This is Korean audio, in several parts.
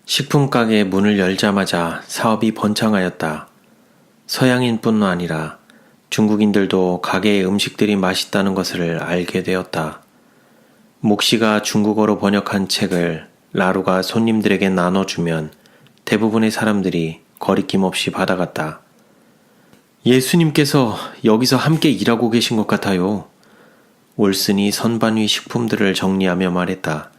식품 가게 문을 열자마자 사업이 번창하였다. 서양인뿐 아니라 중국인들도 가게의 음식들이 맛있다는 것을 알게 되었다. 목 씨가 중국어로 번역한 책을 라루가 손님들에게 나눠주면 대부분의 사람들이 거리낌 없이 받아갔다. 예수님께서 여기서 함께 일하고 계신 것 같아요. 올슨이 선반 위 식품들을 정리하며 말했다.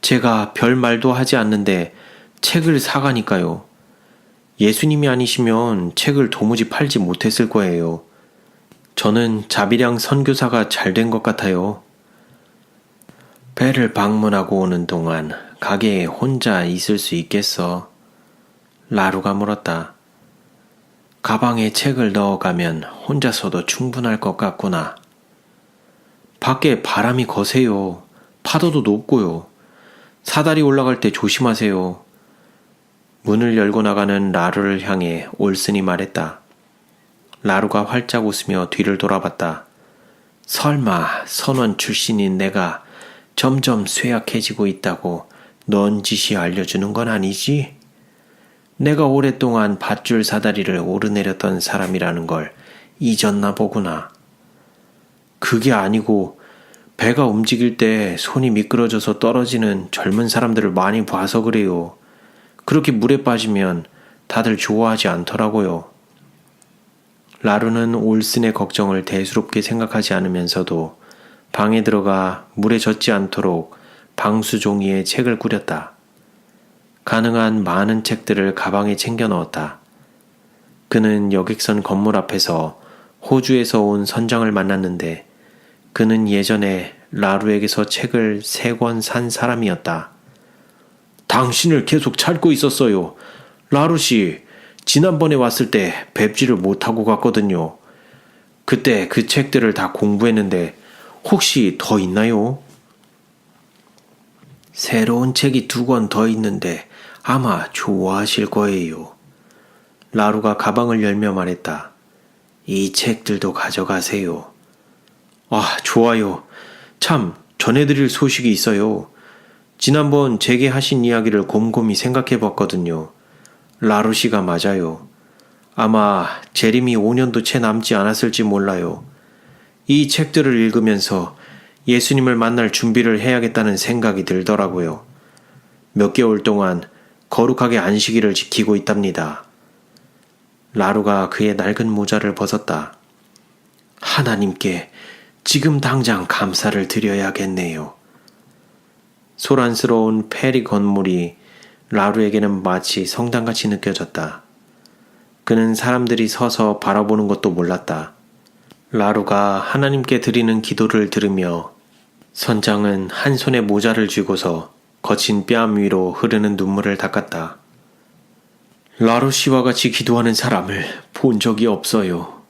제가 별 말도 하지 않는데 책을 사가니까요. 예수님이 아니시면 책을 도무지 팔지 못했을 거예요. 저는 자비량 선교사가 잘 된 것 같아요. 배를 방문하고 오는 동안 가게에 혼자 있을 수 있겠어? 라루가 물었다. 가방에 책을 넣어가면 혼자서도 충분할 것 같구나. 밖에 바람이 거세요. 파도도 높고요. 사다리 올라갈 때 조심하세요. 문을 열고 나가는 라루를 향해 올슨이 말했다. 라루가 활짝 웃으며 뒤를 돌아봤다. 설마 선원 출신인 내가 점점 쇠약해지고 있다고 넌지시 알려주는 건 아니지? 내가 오랫동안 밧줄 사다리를 오르내렸던 사람이라는 걸 잊었나 보구나. 그게 아니고 배가 움직일 때 손이 미끄러져서 떨어지는 젊은 사람들을 많이 봐서 그래요. 그렇게 물에 빠지면 다들 좋아하지 않더라고요. 라루는 올슨의 걱정을 대수롭게 생각하지 않으면서도 방에 들어가 물에 젖지 않도록 방수 종이에 책을 꾸렸다. 가능한 많은 책들을 가방에 챙겨 넣었다. 그는 여객선 건물 앞에서 호주에서 온 선장을 만났는데 그는 예전에 라루에게서 책을 3권 산 사람이었다. 당신을 계속 찾고 있었어요. 라루 씨, 지난번에 왔을 때 뵙지를 못하고 갔거든요. 그때 그 책들을 다 공부했는데 혹시 더 있나요? 새로운 책이 2권 더 있는데 아마 좋아하실 거예요. 라루가 가방을 열며 말했다. 이 책들도 가져가세요. 아, 좋아요. 참, 전해드릴 소식이 있어요. 지난번 제게 하신 이야기를 곰곰이 생각해 봤거든요. 라루 씨가 맞아요. 아마 재림이 5년도 채 남지 않았을지 몰라요. 이 책들을 읽으면서 예수님을 만날 준비를 해야겠다는 생각이 들더라고요. 몇 개월 동안 거룩하게 안식일을 지키고 있답니다. 라루가 그의 낡은 모자를 벗었다. 하나님께 지금 당장 감사를 드려야겠네요. 소란스러운 페리 건물이 라루에게는 마치 성당같이 느껴졌다. 그는 사람들이 서서 바라보는 것도 몰랐다. 라루가 하나님께 드리는 기도를 들으며 선장은 한 손에 모자를 쥐고서 거친 뺨 위로 흐르는 눈물을 닦았다. 라루 씨와 같이 기도하는 사람을 본 적이 없어요.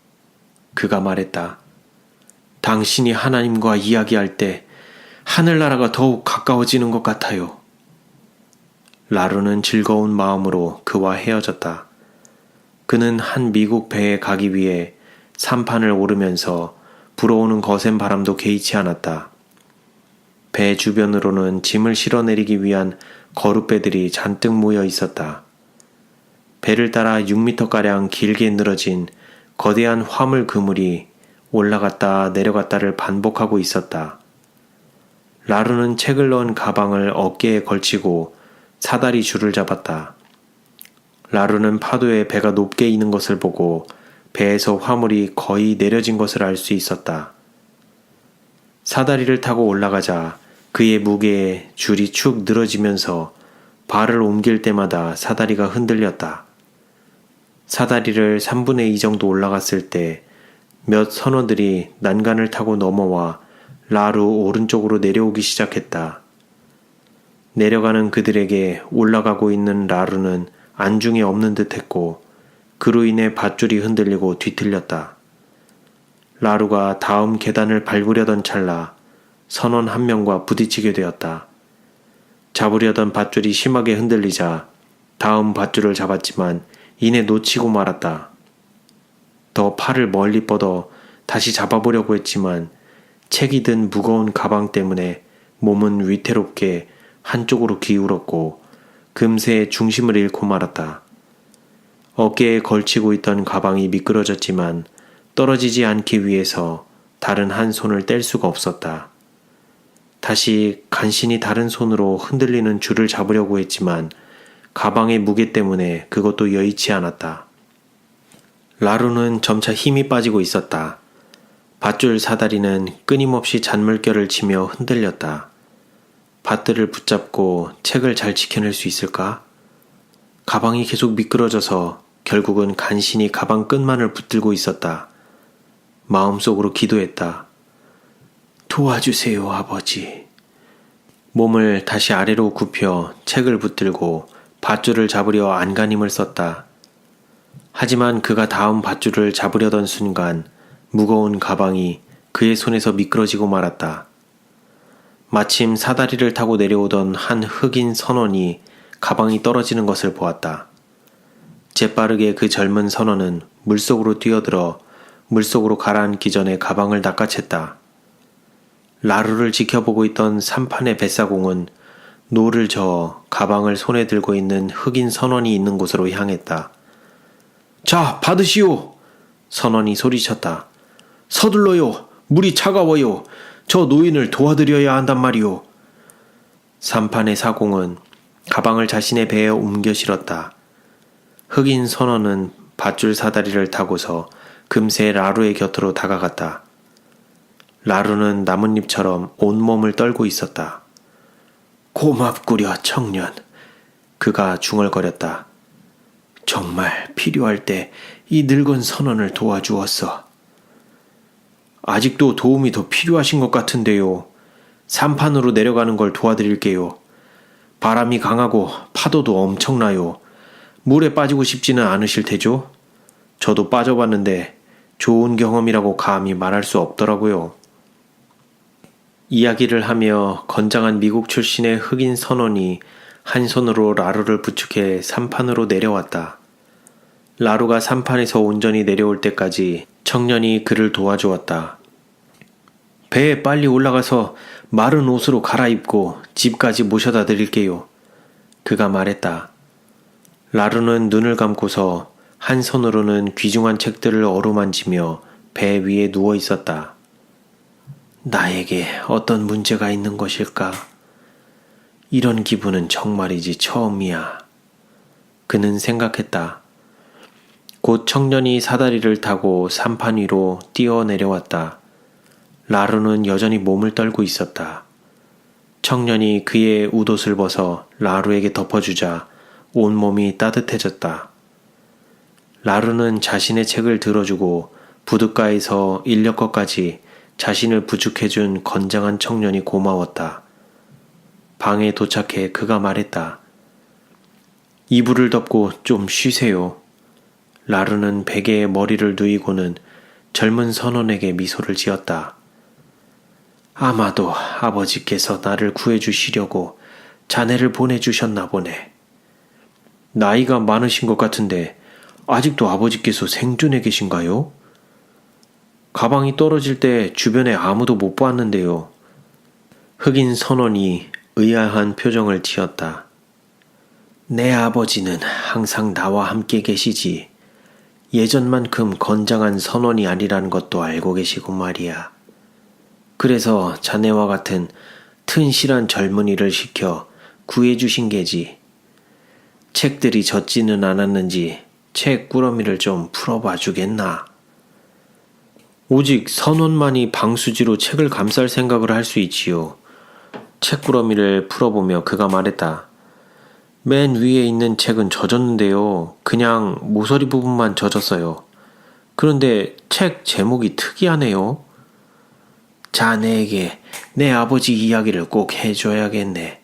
그가 말했다. 당신이 하나님과 이야기할 때 하늘나라가 더욱 가까워지는 것 같아요. 라루는 즐거운 마음으로 그와 헤어졌다. 그는 한 미국 배에 가기 위해 sampan을 오르면서 불어오는 거센 바람도 개의치 않았다. 배 주변으로는 짐을 실어내리기 위한 거룻배들이 잔뜩 모여 있었다. 배를 따라 6m가량 길게 늘어진 거대한 화물 그물이 올라갔다 내려갔다를 반복하고 있었다. 라루는 책을 넣은 가방을 어깨에 걸치고 사다리 줄을 잡았다. 라루는 파도에 배가 높게 있는 것을 보고 배에서 화물이 거의 내려진 것을 알 수 있었다. 사다리를 타고 올라가자 그의 무게에 줄이 축 늘어지면서 발을 옮길 때마다 사다리가 흔들렸다. 사다리를 3분의 2 정도 올라갔을 때 몇 선원들이 난간을 타고 넘어와 라루 오른쪽으로 내려오기 시작했다. 내려가는 그들에게 올라가고 있는 라루는 안중에 없는 듯 했고 그로 인해 밧줄이 흔들리고 뒤틀렸다. 라루가 다음 계단을 밟으려던 찰나 선원 한 명과 부딪히게 되었다. 잡으려던 밧줄이 심하게 흔들리자 다음 밧줄을 잡았지만 이내 놓치고 말았다. 더 팔을 멀리 뻗어 다시 잡아보려고 했지만 책이 든 무거운 가방 때문에 몸은 위태롭게 한쪽으로 기울었고 금세 중심을 잃고 말았다. 어깨에 걸치고 있던 가방이 미끄러졌지만 떨어지지 않기 위해서 다른 한 손을 뗄 수가 없었다. 다시 간신히 다른 손으로 흔들리는 줄을 잡으려고 했지만 가방의 무게 때문에 그것도 여의치 않았다. 라루는 점차 힘이 빠지고 있었다. 밧줄 사다리는 끊임없이 잔물결을 치며 흔들렸다. 밧들을 붙잡고 책을 잘 지켜낼 수 있을까? 가방이 계속 미끄러져서 결국은 간신히 가방 끝만을 붙들고 있었다. 마음속으로 기도했다. 도와주세요, 아버지. 몸을 다시 아래로 굽혀 책을 붙들고 밧줄을 잡으려 안간힘을 썼다. 하지만 그가 다음 밧줄을 잡으려던 순간 무거운 가방이 그의 손에서 미끄러지고 말았다. 마침 사다리를 타고 내려오던 한 흑인 선원이 가방이 떨어지는 것을 보았다. 재빠르게 그 젊은 선원은 물속으로 뛰어들어 물속으로 가라앉기 전에 가방을 낚아챘다. 라루를 지켜보고 있던 삼판의 뱃사공은 노를 저어 가방을 손에 들고 있는 흑인 선원이 있는 곳으로 향했다. 자, 받으시오! 선원이 소리쳤다. 서둘러요! 물이 차가워요! 저 노인을 도와드려야 한단 말이오. 삼판의 사공은 가방을 자신의 배에 옮겨 실었다. 흑인 선원은 밧줄 사다리를 타고서 금세 라루의 곁으로 다가갔다. 라루는 나뭇잎처럼 온몸을 떨고 있었다. 고맙구려, 청년. 그가 중얼거렸다. 정말 필요할 때 이 늙은 선원을 도와주었어. 아직도 도움이 더 필요하신 것 같은데요. 삼판으로 내려가는 걸 도와드릴게요. 바람이 강하고 파도도 엄청나요. 물에 빠지고 싶지는 않으실 테죠? 저도 빠져봤는데 좋은 경험이라고 감히 말할 수 없더라고요. 이야기를 하며 건장한 미국 출신의 흑인 선원이 한 손으로 라루를 부축해 삼판으로 내려왔다. 라루가 삼판에서 온전히 내려올 때까지 청년이 그를 도와주었다. 배에 빨리 올라가서 마른 옷으로 갈아입고 집까지 모셔다 드릴게요. 그가 말했다. 라루는 눈을 감고서 한 손으로는 귀중한 책들을 어루만지며 배 위에 누워 있었다. 나에게 어떤 문제가 있는 것일까? 이런 기분은 정말이지 처음이야. 그는 생각했다. 곧 청년이 사다리를 타고 삼판 위로 뛰어 내려왔다. 라루는 여전히 몸을 떨고 있었다. 청년이 그의 웃옷을 벗어 라루에게 덮어주자 온몸이 따뜻해졌다. 라루는 자신의 책을 들어주고 부둣가에서 인력거까지 자신을 부축해준 건장한 청년이 고마웠다. 방에 도착해 그가 말했다. 이불을 덮고 좀 쉬세요. 라루는 베개에 머리를 누이고는 젊은 선원에게 미소를 지었다. 아마도 아버지께서 나를 구해주시려고 자네를 보내주셨나 보네. 나이가 많으신 것 같은데 아직도 아버지께서 생존해 계신가요? 가방이 떨어질 때 주변에 아무도 못 보았는데요. 흑인 선원이 의아한 표정을 지었다. 내 아버지는 항상 나와 함께 계시지. 예전만큼 건장한 선원이 아니라는 것도 알고 계시고 말이야. 그래서 자네와 같은 튼실한 젊은이를 시켜 구해주신 게지. 책들이 젖지는 않았는지 책 꾸러미를 좀 풀어봐 주겠나? 오직 선원만이 방수지로 책을 감쌀 생각을 할 수 있지요. 책 꾸러미를 풀어보며 그가 말했다. 맨 위에 있는 책은 젖었는데요. 그냥 모서리 부분만 젖었어요. 그런데 책 제목이 특이하네요. 자네에게 내 아버지 이야기를 꼭 해줘야겠네.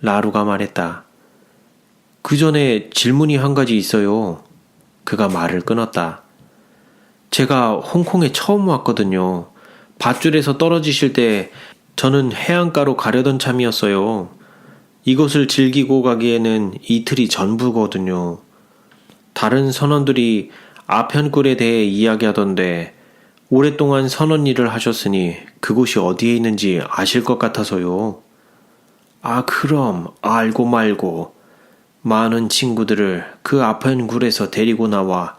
라루가 말했다. 그 전에 질문이 한 가지 있어요. 그가 말을 끊었다. 제가 홍콩에 처음 왔거든요. 밧줄에서 떨어지실 때 저는 해안가로 가려던 참이었어요. 이곳을 즐기고 가기에는 이틀이 전부거든요. 다른 선원들이 아편굴에 대해 이야기하던데 오랫동안 선원 일을 하셨으니 그곳이 어디에 있는지 아실 것 같아서요. 아, 그럼 알고 말고. 많은 친구들을 그 아픈 굴에서 데리고 나와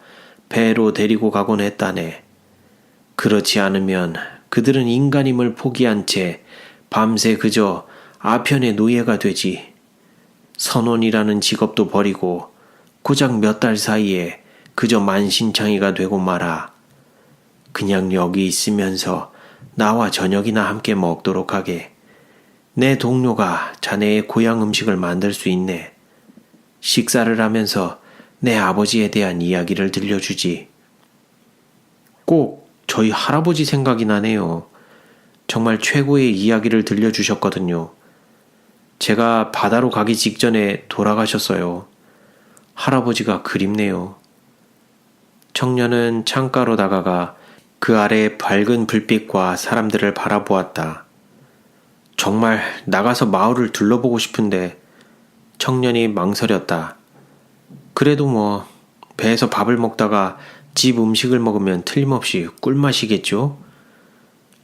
배로 데리고 가곤 했다네. 그렇지 않으면 그들은 인간임을 포기한 채 밤새 그저 아편의 노예가 되지. 선원이라는 직업도 버리고 고작 몇 달 사이에 그저 만신창이가 되고 말아. 그냥 여기 있으면서 나와 저녁이나 함께 먹도록 하게. 내 동료가 자네의 고향 음식을 만들 수 있네. 식사를 하면서 내 아버지에 대한 이야기를 들려주지. 꼭 저희 할아버지 생각이 나네요. 정말 최고의 이야기를 들려주셨거든요. 제가 바다로 가기 직전에 돌아가셨어요. 할아버지가 그립네요. 청년은 창가로 다가가 그 아래 밝은 불빛과 사람들을 바라보았다. 정말 나가서 마을을 둘러보고 싶은데 청년이 망설였다. 그래도 뭐 배에서 밥을 먹다가 집 음식을 먹으면 틀림없이 꿀맛이겠죠?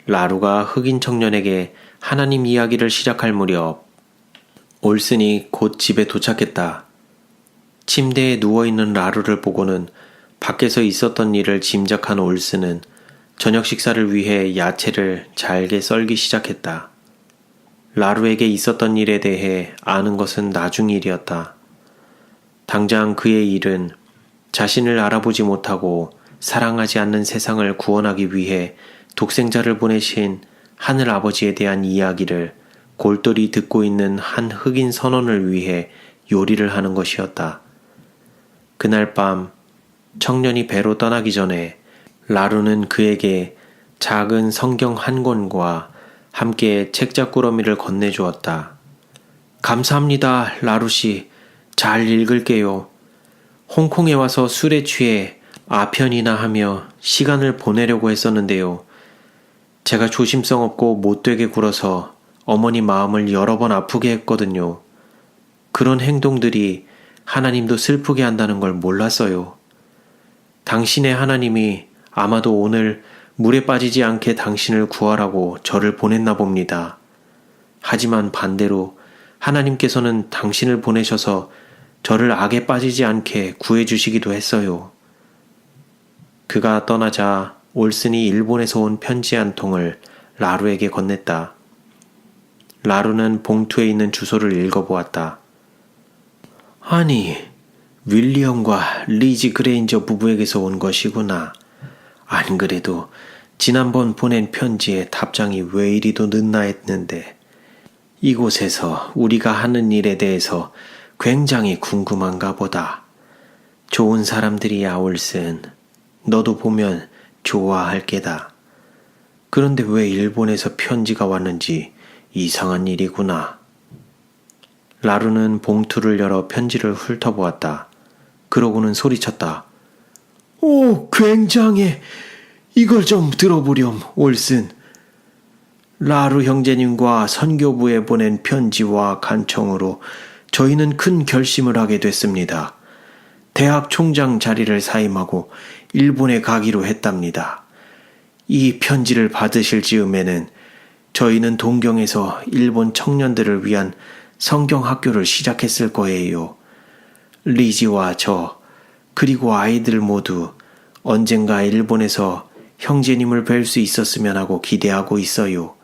라루가 흑인 청년에게 하나님 이야기를 시작할 무렵 올슨이 곧 집에 도착했다. 침대에 누워있는 라루를 보고는 밖에서 있었던 일을 짐작한 올슨은 저녁 식사를 위해 야채를 잘게 썰기 시작했다. 라루에게 있었던 일에 대해 아는 것은 나중 일이었다. 당장 그의 일은 자신을 알아보지 못하고 사랑하지 않는 세상을 구원하기 위해 독생자를 보내신 하늘 아버지에 대한 이야기를 골똘히 듣고 있는 한 흑인 선원을 위해 요리를 하는 것이었다. 그날 밤 청년이 배로 떠나기 전에 라루는 그에게 작은 성경 한 권과 함께 책자꾸러미를 건네주었다. 감사합니다, 라루씨. 잘 읽을게요. 홍콩에 와서 술에 취해 아편이나 하며 시간을 보내려고 했었는데요. 제가 조심성 없고 못되게 굴어서 어머니 마음을 여러 번 아프게 했거든요. 그런 행동들이 하나님도 슬프게 한다는 걸 몰랐어요. 당신의 하나님이 아마도 오늘 물에 빠지지 않게 당신을 구하라고 저를 보냈나 봅니다. 하지만 반대로 하나님께서는 당신을 보내셔서 저를 악에 빠지지 않게 구해주시기도 했어요. 그가 떠나자 올슨이 일본에서 온 편지 한 통을 라루에게 건넸다. 라루는 봉투에 있는 주소를 읽어보았다. 아니, 윌리엄과 리지 그레인저 부부에게서 온 것이구나. 안 그래도 지난번 보낸 편지에 답장이 왜 이리도 늦나 했는데 이곳에서 우리가 하는 일에 대해서 굉장히 궁금한가 보다. 좋은 사람들이야, 올슨. 너도 보면 좋아할 게다. 그런데 왜 일본에서 편지가 왔는지 이상한 일이구나. 라루는 봉투를 열어 편지를 훑어보았다. 그러고는 소리쳤다. 오, 굉장해. 이걸 좀 들어보렴, 올슨. 라루 형제님과 선교부에 보낸 편지와 간청으로 저희는 큰 결심을 하게 됐습니다. 대학 총장 자리를 사임하고 일본에 가기로 했답니다. 이 편지를 받으실 즈음에는 저희는 동경에서 일본 청년들을 위한 성경 학교를 시작했을 거예요. 리지와 저, 그리고 아이들 모두 언젠가 일본에서 형제님을 뵐 수 있었으면 하고 기대하고 있어요.